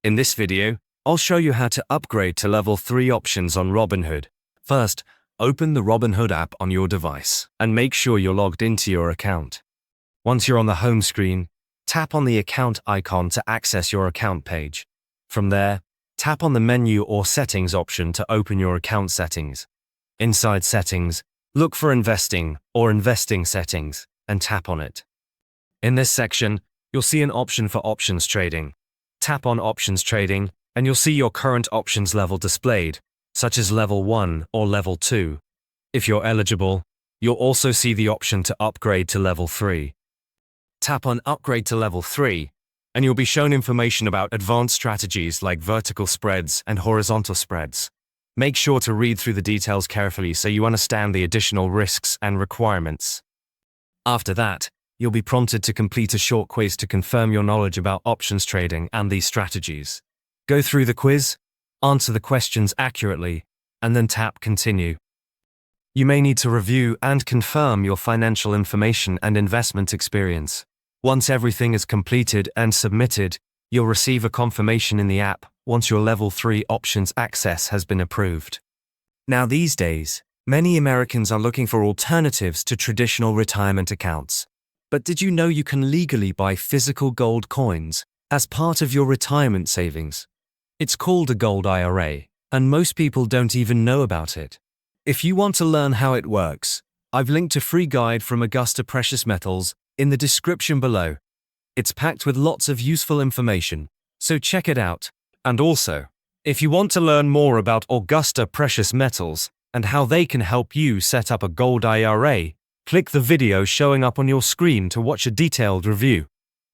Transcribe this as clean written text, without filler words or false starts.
In this video, I'll show you how to upgrade to level 3 options on Robinhood. First, open the Robinhood app on your device and make sure you're logged into your account. Once you're on the home screen, tap on the account icon to access your account page. From there, tap on the menu or settings option to open your account settings. Inside settings, look for investing or investing settings and tap on it. In this section, you'll see an option for options trading. Tap on options trading and you'll see your current options level displayed, such as level 1 or level 2. If you're eligible, you'll also see the option to upgrade to level 3. Tap on upgrade to level 3 and you'll be shown information about advanced strategies like vertical spreads and horizontal spreads. Make sure to read through the details carefully so you understand the additional risks and requirements. After that, you'll be prompted to complete a short quiz to confirm your knowledge about options trading and these strategies. Go through the quiz, answer the questions accurately, and then tap Continue. You may need to review and confirm your financial information and investment experience. Once everything is completed and submitted, you'll receive a confirmation in the app once your level 3 options access has been approved. Now these days, many Americans are looking for alternatives to traditional retirement accounts. But did you know you can legally buy physical gold coins as part of your retirement savings? It's called a gold IRA, and most people don't even know about it. If you want to learn how it works, I've linked a free guide from Augusta Precious Metals in the description below. It's packed with lots of useful information, so check it out. And also, if you want to learn more about Augusta Precious Metals and how they can help you set up a gold IRA, click the video showing up on your screen to watch a detailed review.